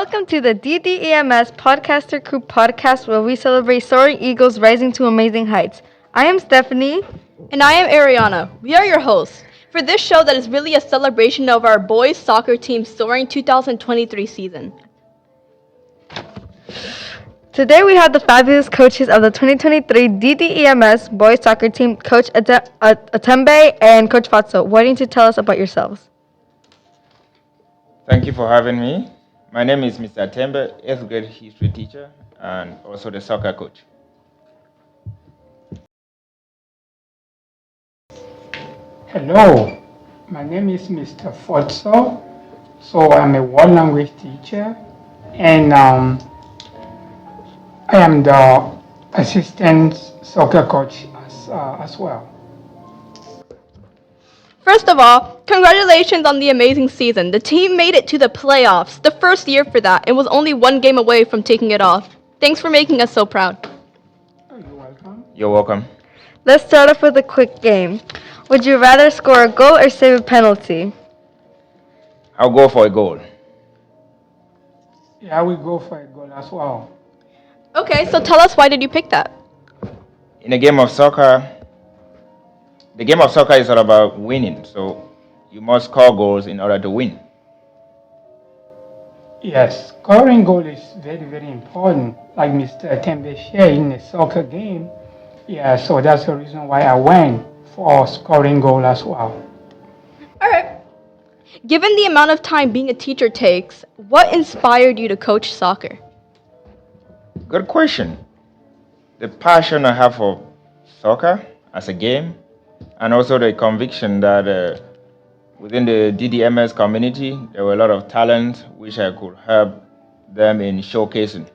welcome to the DDEMS Podcaster Crew podcast where we celebrate soaring eagles rising to amazing heights. I am Stephanie. And I am Ariana. We are your hosts for this show that is really a celebration of our boys soccer team's soaring 2023 season. Today we have the fabulous coaches of the 2023 DDEMS boys soccer team, Coach Atembe and Coach Fatso. Why don't you tell us about yourselves? Thank you for having me. My name is Mr. Tembe, 8th grade history teacher and also the soccer coach. Hello, my name is Mr. Forzo. So I'm a world language teacher and I am the assistant soccer coach as well. First of all, congratulations on the amazing season. The team made it to the playoffs, the first year for that, and was only one game away from taking it off. Thanks for making us so proud. You're welcome. You're welcome. Let's start off with a quick game. Would you rather score a goal or save a penalty? I'll go for a goal. Yeah, I will go for a goal as well. Okay, so tell us, why did you pick that? In a game of soccer, the game of soccer is all about winning, so you must score goals in order to win. Yes, scoring goal is very, very important. Like Mr. Tembe shared in a soccer game. Yeah, so that's the reason why I went for scoring goal as well. All right. Given the amount of time being a teacher takes, what inspired you to coach soccer? Good question. The passion I have for soccer as a game, and also the conviction that within the DDMS community, there were a lot of talent which I could help them in showcasing.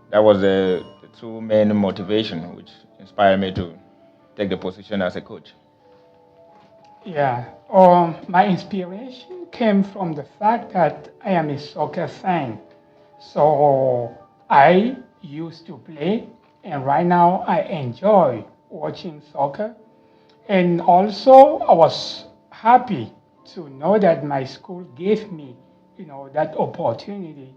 That was the two main motivation which inspired me to take the position as a coach. Yeah, my inspiration came from the fact that I am a soccer fan. So I used to play, and right now I enjoy watching soccer. And also, I was happy to know that my school gave me, that opportunity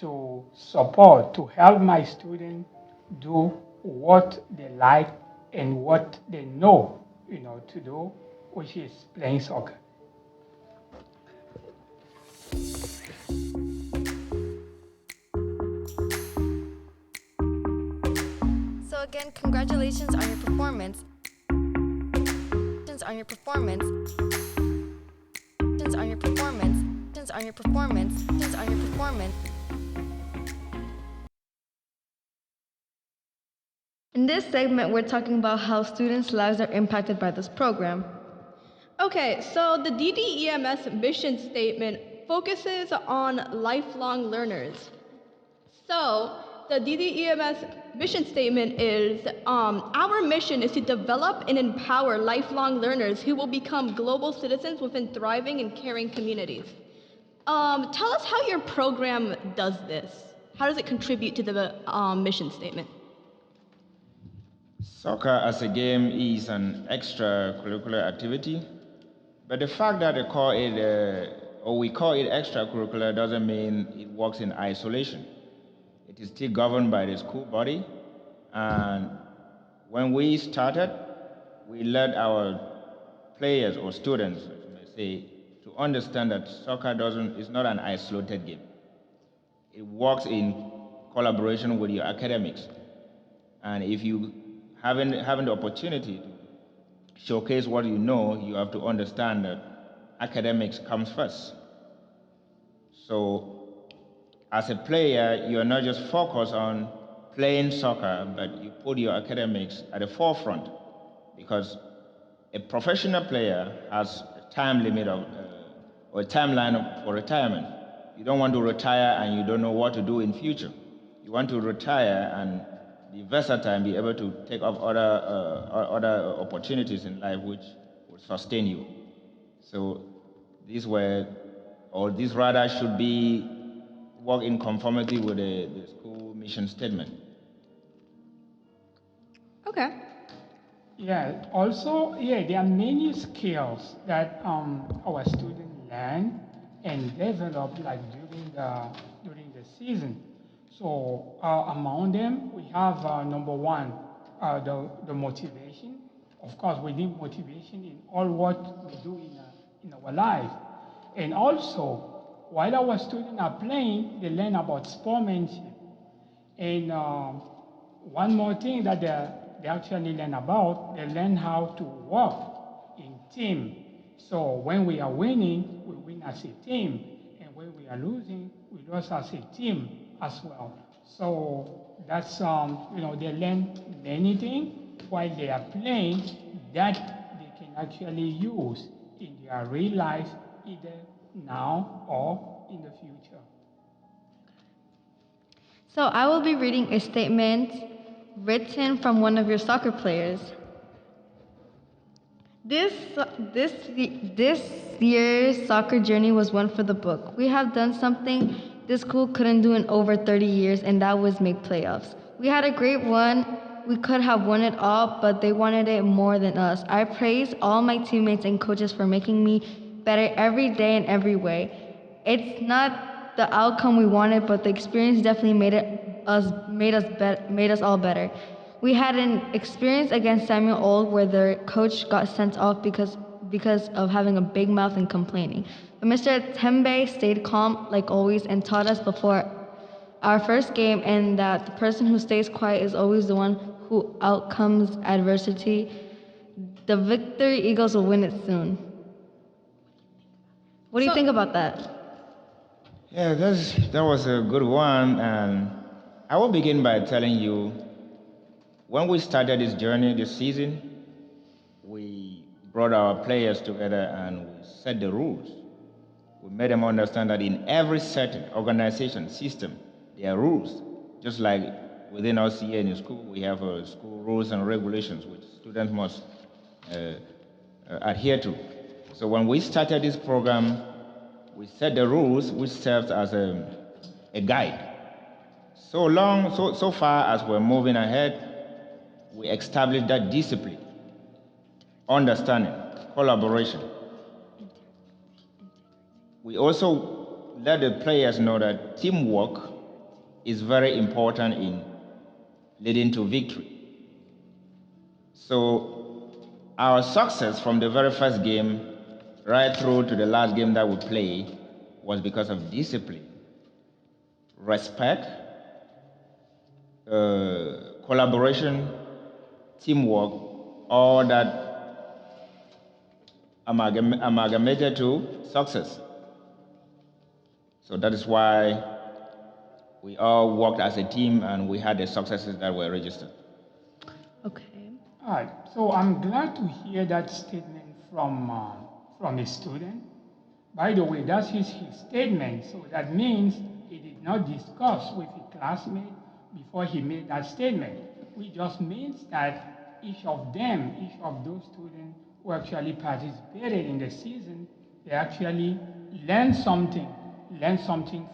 to support, to help my students do what they like and what they know, to do, which is playing soccer. So again, congratulations on your performance. On your performance. On your performance. On your performance. On your performance. In this segment, we're talking about how students' lives are impacted by this program. Okay, so the DDEMS mission statement focuses on lifelong learners. So the DDEMS mission statement is our mission is to develop and empower lifelong learners who will become global citizens within thriving and caring communities. Tell us how your program does this. How does it contribute to the mission statement? Soccer as a game is an extracurricular activity, but the fact that they call it, or we call it extracurricular, doesn't mean it works in isolation. It is still governed by the school body, and when we started, we led our players or students, as you may say, to understand that soccer is not an isolated game. It works in collaboration with your academics. And if you having the opportunity to showcase what you know, you have to understand that academics comes first. So as a player, you're not just focused on playing soccer, but you put your academics at the forefront because a professional player has a time limit or a timeline for retirement. You don't want to retire and you don't know what to do in future. You want to retire and be versatile and be able to take up other opportunities in life which will sustain you. So these were, or this rather should be work in conformity with the school mission statement. Okay. Yeah, also, yeah, there are many skills that our students learn and develop like during season. So among them, we have number one, the motivation. Of course, we need motivation in all what we do in our life. And also, while our students are playing, they learn about sportsmanship. And one more thing that they actually learn about, they learn how to work in team. So when we are winning, we win as a team. And when we are losing, we lose as a team as well. So that's, they learn many things while they are playing that they can actually use in their real life, either now or in the future. So I will be reading a statement written from one of your soccer players. This, this, this year's soccer journey was one for the book. We have done something this school couldn't do in over 30 years, and that was make playoffs. We had a great run. We could have won it all, but they wanted it more than us. I praise all my teammates and coaches for making me better every day in every way. It's not the outcome we wanted, but the experience definitely made us all better. We had an experience against Samuel Old where the coach got sent off because of having a big mouth and complaining. But Mr. Tembe stayed calm like always and taught us before our first game and that the person who stays quiet is always the one who outcomes adversity. The Victory Eagles will win it soon. What do you So- think about that? Yeah, that was a good one. And I will begin by telling you when we started this journey this season, we brought our players together and we set the rules. We made them understand that in every certain organization system, there are rules. Just like within us here in the school, we have school rules and regulations which students must adhere to. So when we started this program, we set the rules which serves as a guide. So far as we're moving ahead, we established that discipline, understanding, collaboration. We also let the players know that teamwork is very important in leading to victory. So our success from the very first game right through to the last game that we played was because of discipline, respect, collaboration, teamwork, all that amalgamated to success. So that is why we all worked as a team and we had the successes that were registered. Okay. All right, so I'm glad to hear that statement from a student. By the way, that's his statement, so that means he did not discuss with a classmate before he made that statement. Which just means that each of them, each of those students who actually participated in the season, they actually learned something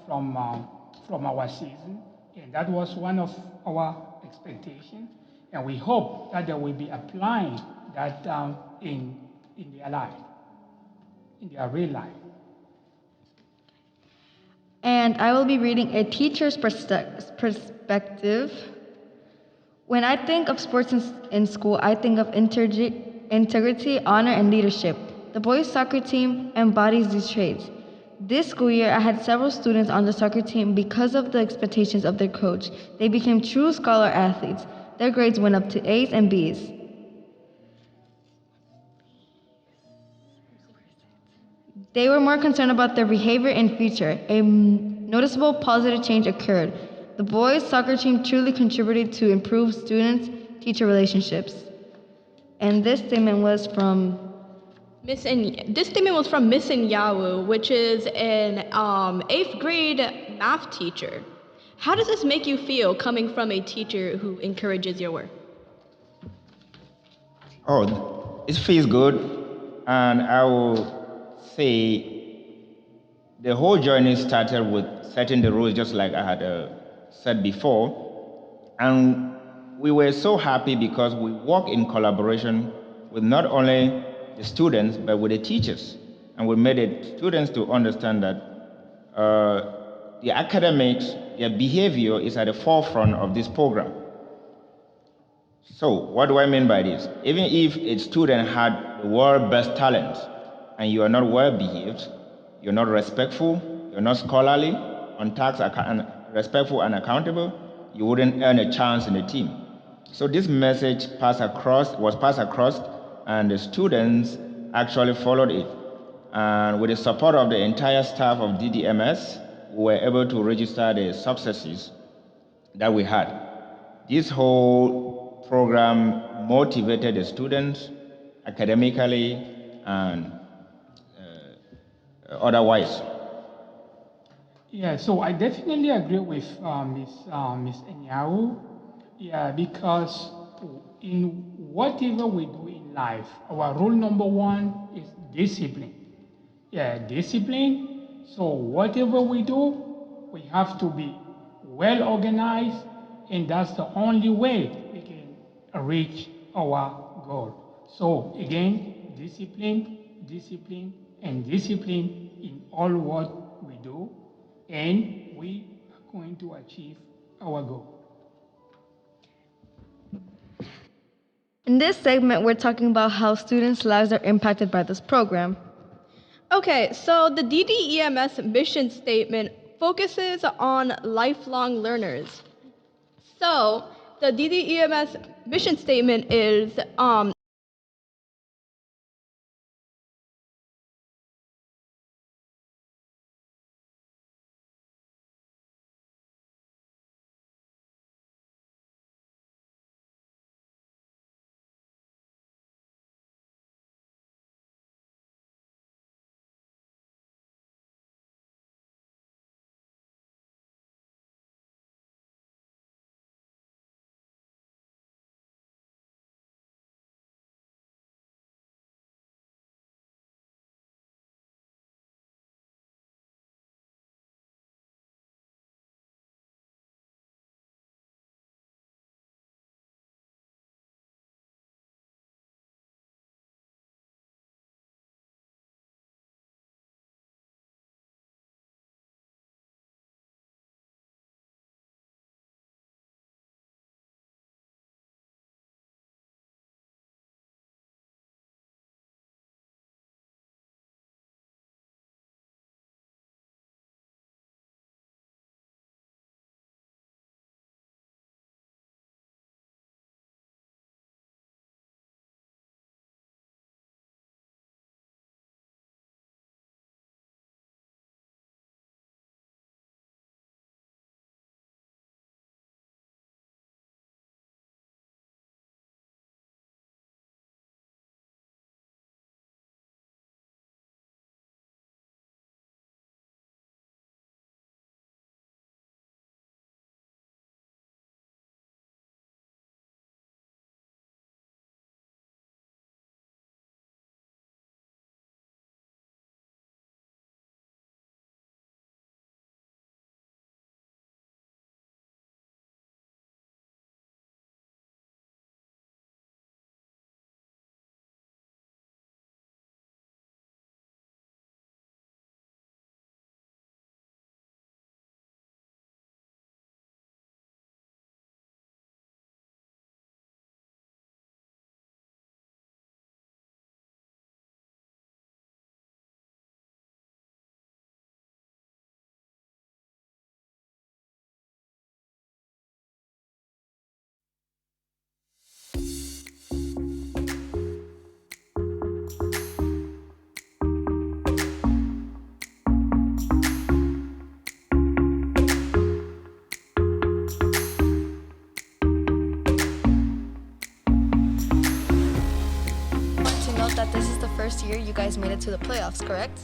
from our season, and that was one of our expectations. And we hope that they will be applying that in their life, in their real life. And I will be reading a teacher's perspective. When I think of sports in school, I think of integrity, honor, and leadership. The boys' soccer team embodies these traits. This school year, I had several students on the soccer team because of the expectations of their coach. They became true scholar athletes. Their grades went up to A's and B's. They were more concerned about their behavior and future. A noticeable positive change occurred. The boys' soccer team truly contributed to improve student-teacher relationships. And this statement was from This statement was from Miss Nyawu, which is an 8th grade math teacher. How does this make you feel coming from a teacher who encourages your work? Oh, it feels good. And I will say the whole journey started with setting the rules, just like I had said before. And we were so happy because we work in collaboration with not only the students, but with the teachers. And we made the students to understand that the academics, their behavior is at the forefront of this program. So, what do I mean by this? Even if a student had the world's best talent and you are not well behaved, you're not respectful, you're not scholarly, on task, and respectful and accountable, you wouldn't earn a chance in the team. So this message was passed across, and the students actually followed it. And with the support of the entire staff of DDMS, we were able to register the successes that we had. This whole program motivated the students academically and otherwise. Yeah, so I definitely agree with Miss Enyao. Yeah, because in whatever we do in life, our rule number one is discipline. Yeah, discipline. So whatever we do, we have to be well organized, and that's the only way we can reach our goal. So again, discipline, discipline, and discipline in all what we do, and we are going to achieve our goal. In this segment, we're talking about how students' lives are impacted by this program. Okay, so the DDEMS mission statement focuses on lifelong learners. So the DDEMS mission statement is To note that this is the first year you guys made it to the playoffs, correct?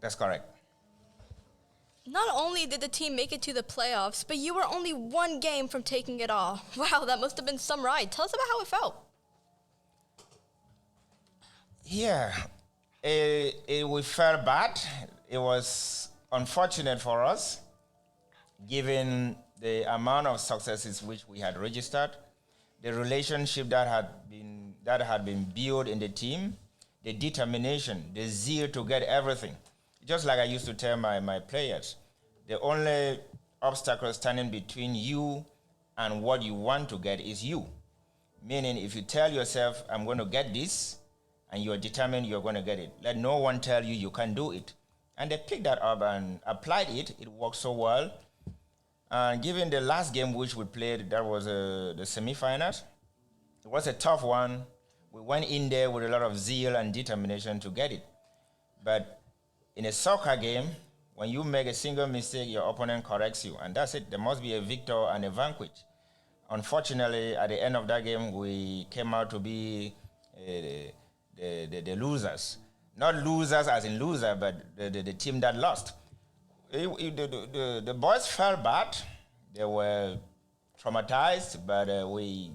That's correct. not only did the team make it to the playoffs, but you were only one game from taking it all. Wow, that must have been some ride. Tell us about how it felt. Yeah, we felt bad. It was unfortunate for us, given the amount of successes which we had registered, the relationship that had been built in the team, the determination, the zeal to get everything. Just like I used to tell my players, The only obstacle standing between you and what you want to get is you. Meaning, if you tell yourself, I'm going to get this, and you're determined you're going to get it, let no one tell you you can't do it. And they picked that up and applied it. It worked so well. And given the last game which we played, that was the semifinals, it was a tough one. We went in there with a lot of zeal and determination to get it. But in a soccer game, when you make a single mistake, your opponent corrects you, and that's it. There must be a victor and a vanquished. Unfortunately, at the end of that game, we came out to be the losers. Not losers as in loser, but the team that lost. The boys felt bad. They were traumatized, but we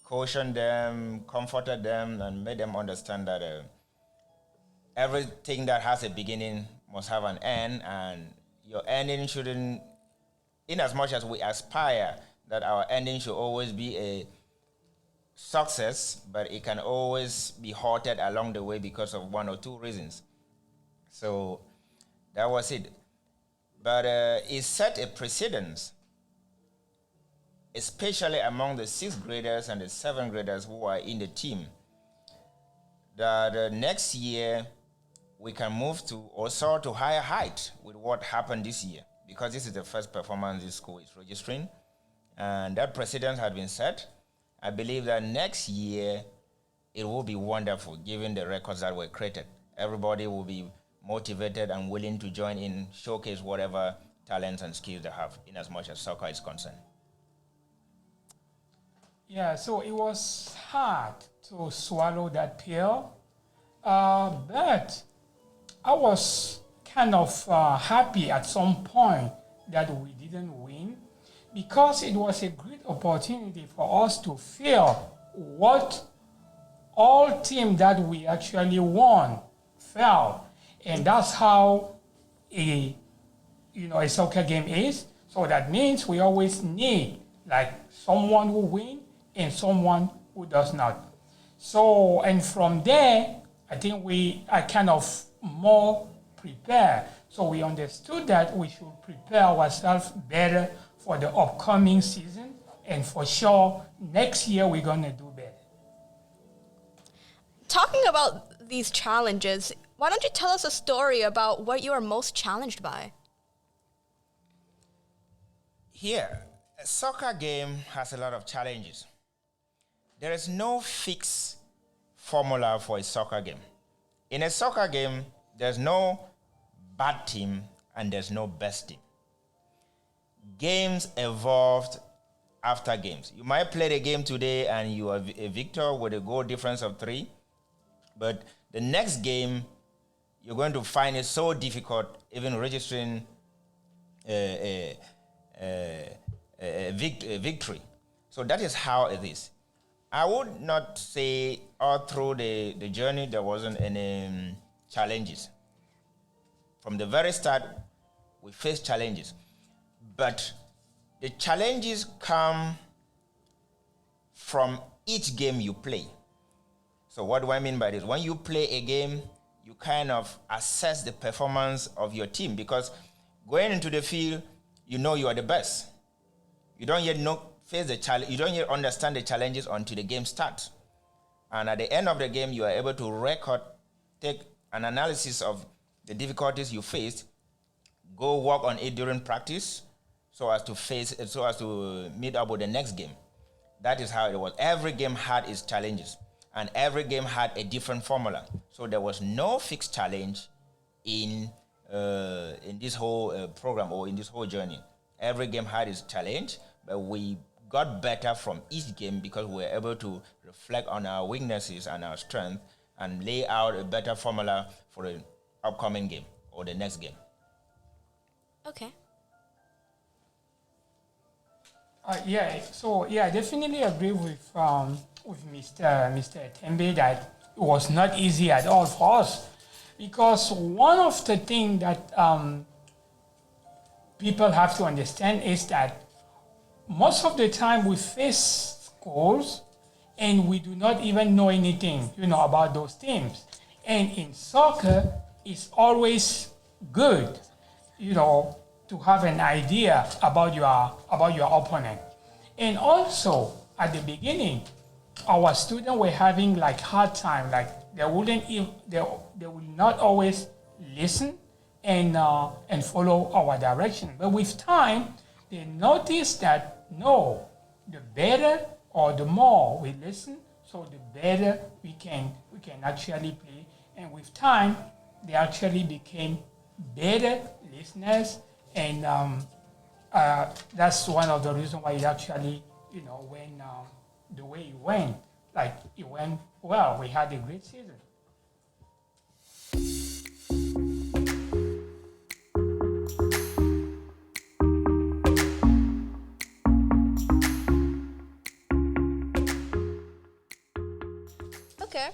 cautioned them, comforted them, and made them understand that everything that has a beginning must have an end, and your ending shouldn't, in as much as we aspire that our ending should always be a success, but it can always be halted along the way because of one or two reasons. So that was it. But it set a precedence, especially among the sixth graders and the seventh graders who are in the team, that next year we can move to or soar to higher height with what happened this year, because this is the first performance this school is registering, and that precedent had been set. I believe that next year it will be wonderful, given the records that were created. Everybody will be motivated and willing to join in, showcase whatever talents and skills they have, in as much as soccer is concerned. Yeah, so it was hard to swallow that pill, but I was kind of happy at some point that we didn't win, because it was a great opportunity for us to feel what all teams that we actually won felt. And that's how a soccer game is. So that means we always need like someone who wins and someone who does not. So, and from there, I think we are kind of more prepared. So we understood that we should prepare ourselves better for the upcoming season, and for sure next year we're going to do better. Talking about these challenges, why don't you tell us a story about what you are most challenged by? Here, a soccer game has a lot of challenges. There is no fixed formula for a soccer game. In a soccer game, there's no bad team and there's no best team. Games evolved after games. You might play the game today and you are a victor with a goal difference of 3, but the next game, you're going to find it so difficult, even registering a victory. So that is how it is. I would not say all through the journey there wasn't any challenges. From the very start, we faced challenges. But the challenges come from each game you play. So what do I mean by this? When you play a game, you kind of assess the performance of your team, because going into the field, you know you are the best. You don't yet face the challenge. You don't yet understand the challenges until the game starts. And at the end of the game, you are able to take an analysis of the difficulties you faced, go work on it during practice, so as to meet up with the next game. That is how it was. Every game had its challenges, and every game had a different formula. So there was no fixed challenge in this whole program or in this whole journey. Every game had its challenge, but we got better from each game because we were able to reflect on our weaknesses and our strength and lay out a better formula for the upcoming game or the next game. Okay. I definitely agree with Mr. Tembe that it was not easy at all for us, because one of the things that people have to understand is that most of the time we face schools and we do not even know anything, about those teams. And in soccer, it's always good to have an idea about your opponent. And also at the beginning, our students were having like hard time, like they would not always listen and follow our direction. But with time, they notice that no, the better or the more we listen, so the better we can actually play. And with time, they actually became better listeners, and that's one of the reasons why it actually, when the way it went, like it went well. We had a great season. Okay.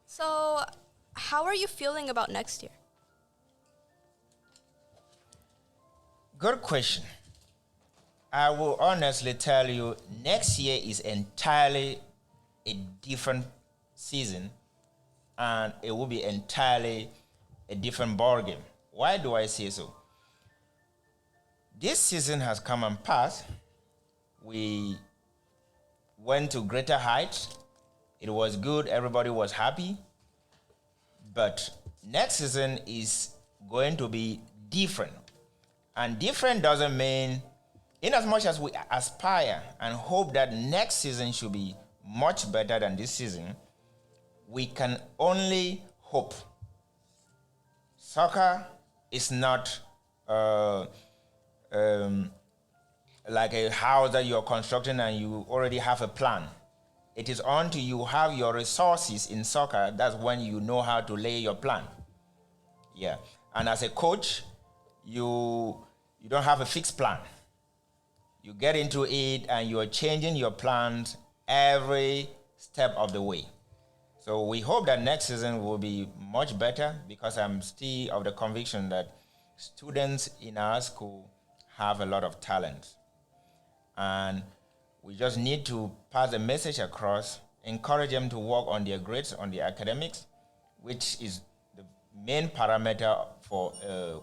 So, how are you feeling about next year? Good question. I will honestly tell you, next year is entirely a different season, and it will be entirely a different ballgame. Why do I say so? This season has come and passed. We went to greater heights. It was good. Everybody was happy. But next season is going to be different. And different doesn't mean, in as much as we aspire and hope that next season should be much better than this season, we can only hope. Soccer is not like a house that you're constructing and you already have a plan. It is until you have your resources in soccer, that's when you know how to lay your plan. Yeah. And as a coach, you don't have a fixed plan. You get into it and you're changing your plans every step of the way. So we hope that next season will be much better, because I'm still of the conviction that students in our school have a lot of talent. And we just need to pass the message across, encourage them to work on their grades, on their academics, which is the main parameter for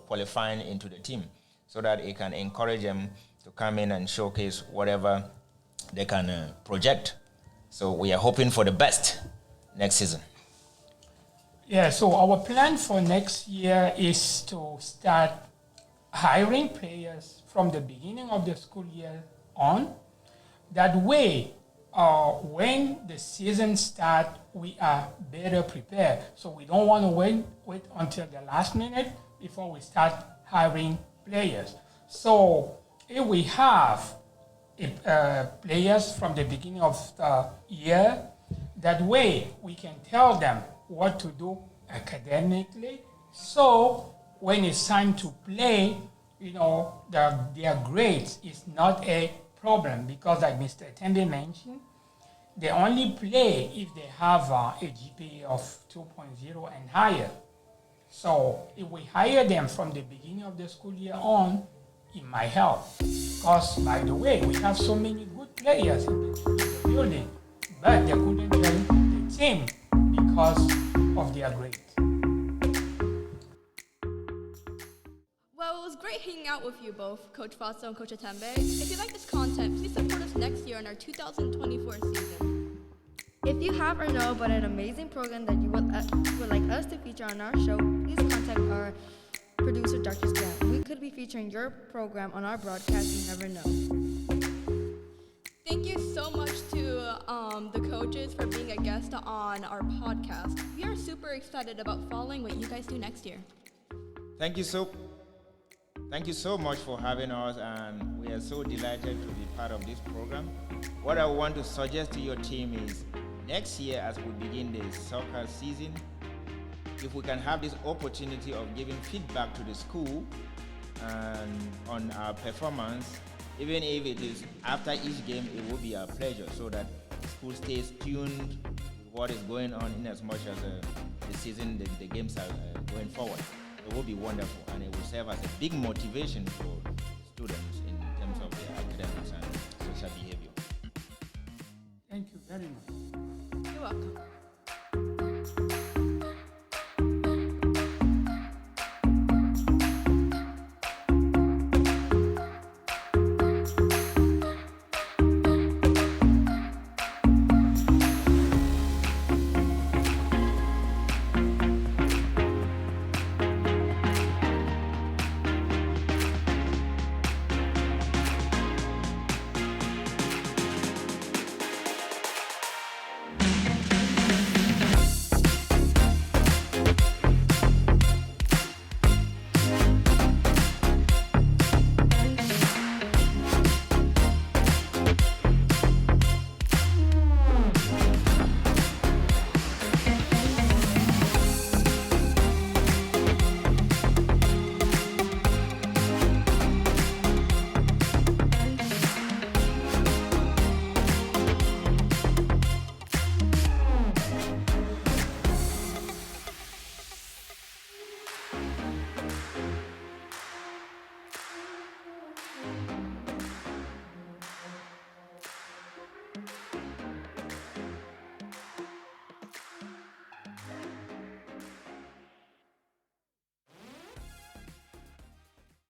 qualifying into the team, so that it can encourage them to come in and showcase whatever they can project. So we are hoping for the best next season. Yeah, so our plan for next year is to start hiring players from the beginning of the school year on. That way, when the season starts, we are better prepared. So we don't want to wait until the last minute before we start hiring players. So if we have players from the beginning of the year, that way we can tell them what to do academically. So when it's time to play, their grades is not a problem, because like Mr. Tembe mentioned, they only play if they have a GPA of 2.0 and higher. So if we hire them from the beginning of the school year on, it might help. Because, by the way, we have so many good players in the building, but they couldn't join the team because of their grades. Well, it was great hanging out with you both, Coach Faso and Coach Atembe. If you like this content, please support us next year in our 2024 season. If you have or know about an amazing program that you would like us to feature on our show, please contact our producer, Dr. Stan. We could be featuring your program on our broadcast, you never know. Thank you so much to the coaches for being a guest on our podcast. We are super excited about following what you guys do next year. Thank you so much for having us, and we are so delighted to be part of this program. What I want to suggest to your team is, next year as we begin the soccer season, if we can have this opportunity of giving feedback to the school and on our performance, even if it is after each game, it will be our pleasure, so that the school stays tuned with what is going on, in as much as the season, the games are going forward. It will be wonderful, and it will serve as a big motivation for students in terms of their academics and social behavior. Thank you very much. You're welcome.